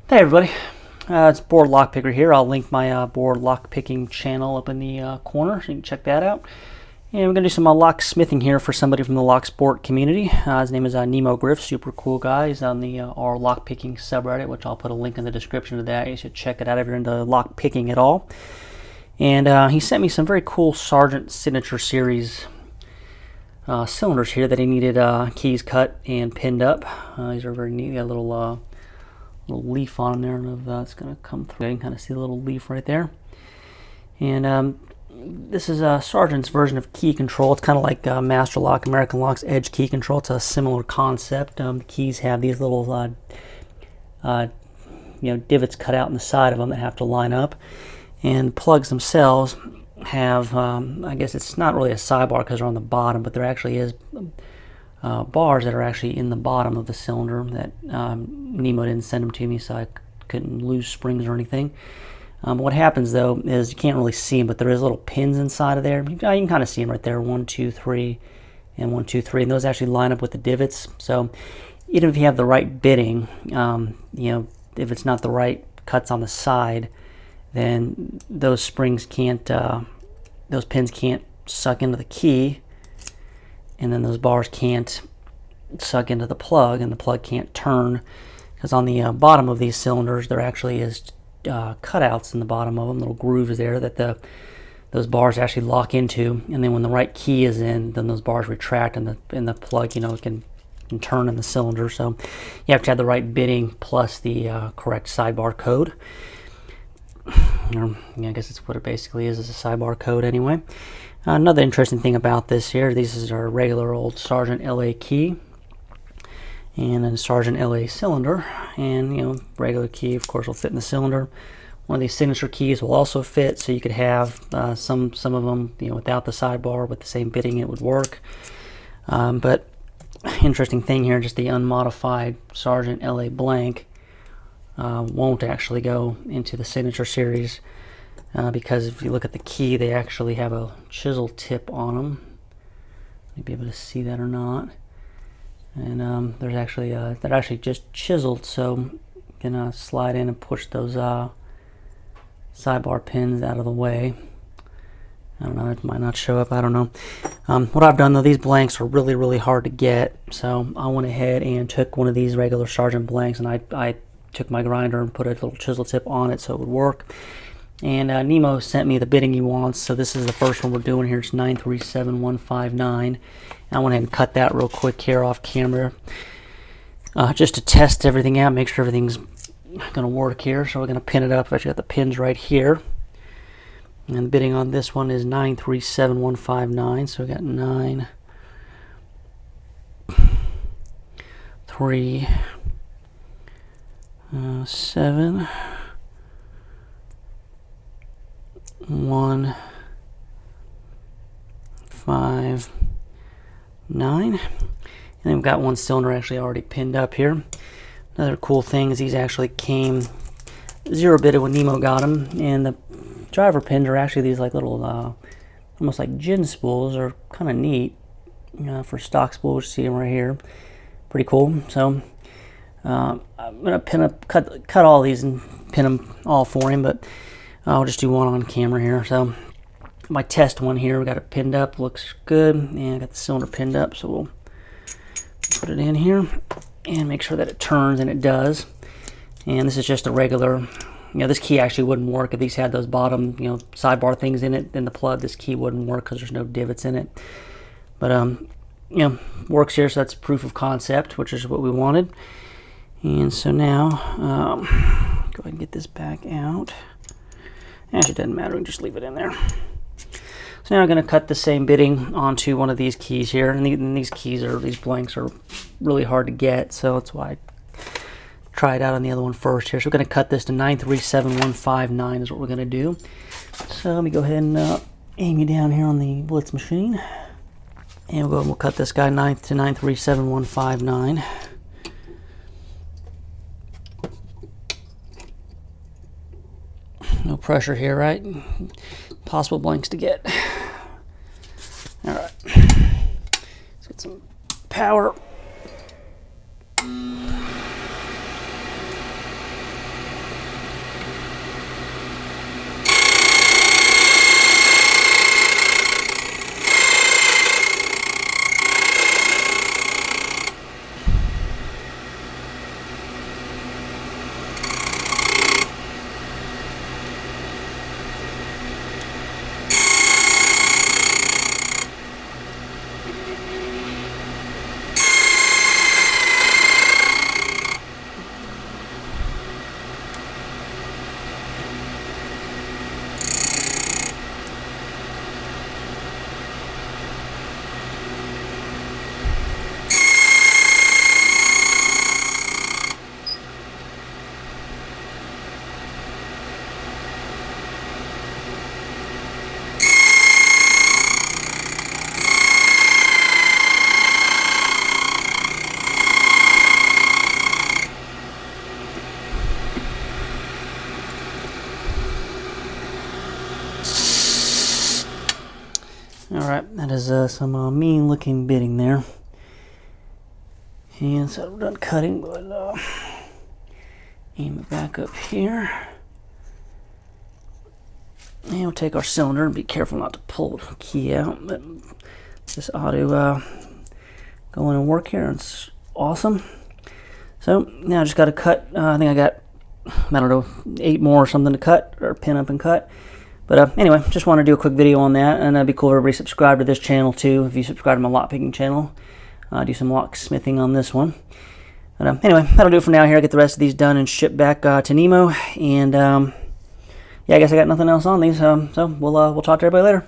Hey everybody, it's Board Lockpicker here. I'll link my board lockpicking channel up in the corner so you can check that out. And we're going to do some locksmithing here for somebody from the lock sport community. His name is Nemo Griff, super cool guy. He's on the our lockpicking subreddit, which I'll put a link in the description to that. You should check it out if you're into lockpicking at all. And he sent me some very cool Sargent Signature Series cylinders here that he needed keys cut and pinned up. These are very neat. They got a little leaf on there. I don't know if that's going to come through. You can kind of see the little leaf right there. And this is Sargent's version of key control. It's kind of like Master Lock, American Lock's Edge key control. It's a similar concept. The keys have these little divots cut out in the side of them that have to line up. And the plugs themselves have, I guess it's not really a sidebar because they're on the bottom, but there actually is bars that are actually in the bottom of the cylinder that Nemo didn't send them to me, so I couldn't lose springs or anything. What happens though is you can't really see them, but there is little pins inside of there. You can kind of see them right there, 1, 2, 3, and 1, 2, 3, and those actually line up with the divots. So even if you have the right bitting, if it's not the right cuts on the side, then those springs can't, those pins can't suck into the key, and then those bars can't suck into the plug, and the plug can't turn, because on the bottom of these cylinders there actually is cutouts in the bottom of them, little grooves there that those bars actually lock into, and then when the right key is in, then those bars retract and the plug can turn in the cylinder. So you have to have the right bitting plus the correct sidebar code. I guess that's what it basically is a sidebar code anyway. Another interesting thing about this here, this is our regular old Sargent LA key and a Sargent LA cylinder, and regular key of course will fit in the cylinder. One of these signature keys will also fit, so you could have some of them without the sidebar, with the same bitting it would work. But interesting thing here, just the unmodified Sargent LA blank won't actually go into the Signature Series because if you look at the key, they actually have a chisel tip on them. You'll be able to see that or not. And there's actually they're actually just chiseled, so you can slide in and push those sidebar pins out of the way. I don't know, it might not show up, I don't know. What I've done though, these blanks are really hard to get, so I went ahead and took one of these regular Sargent blanks, and I took my grinder and put a little chisel tip on it so it would work. And Nemo sent me the bitting he wants, so this is the first one we're doing here. It's 937159. I went ahead and cut that real quick here off camera just to test everything out, make sure everything's going to work here. So we're going to pin it up. I've actually got the pins right here. And the bitting on this one is 937159. So we got 9, 3, 7, 1, 5, 9, and then we've got one cylinder actually already pinned up here. Another cool thing is these actually came zero bitted when Nemo got them, and the driver pins are actually these like little almost like gin spools. Are kind of neat for stock spools. You see them right here, pretty cool. So I'm gonna cut all these and pin them all for him, but I'll just do one on camera here. So my test one here, we got it pinned up, looks good, and I got the cylinder pinned up, so we'll put it in here and make sure that it turns, and it does. And this is just a regular, this key actually wouldn't work if these had those bottom, sidebar things in it. Then the plug, this key wouldn't work because there's no divots in it. But works here, so that's proof of concept, which is what we wanted. And so now, go ahead and get this back out. Actually, it doesn't matter, we can just leave it in there. So now I'm going to cut the same bitting onto one of these keys here, and these blanks are really hard to get, so that's why I tried out on the other one first here. So we're going to cut this to 937159 is what we're going to do. So let me go ahead and aim you down here on the Blitz machine, and we'll cut this guy to 937159. No pressure here, right? Possible blanks to get. Alright. Let's get some power. Alright, that is some mean looking bitting there. And so we're done cutting, but aim it back up here. And we'll take our cylinder and be careful not to pull the key out. But this ought to go in and work here. It's awesome. So now I just got to cut. I think I got, I don't know, 8 more or something to cut, or pin up and cut. But anyway, just want to do a quick video on that, and it'd be cool if everybody subscribe to this channel too. If you subscribe to my lockpicking channel, do some locksmithing on this one. But anyway, that'll do it for now. Here, I'll get the rest of these done and shipped back to Nemo. And yeah, I guess I got nothing else on these. So we'll talk to everybody later.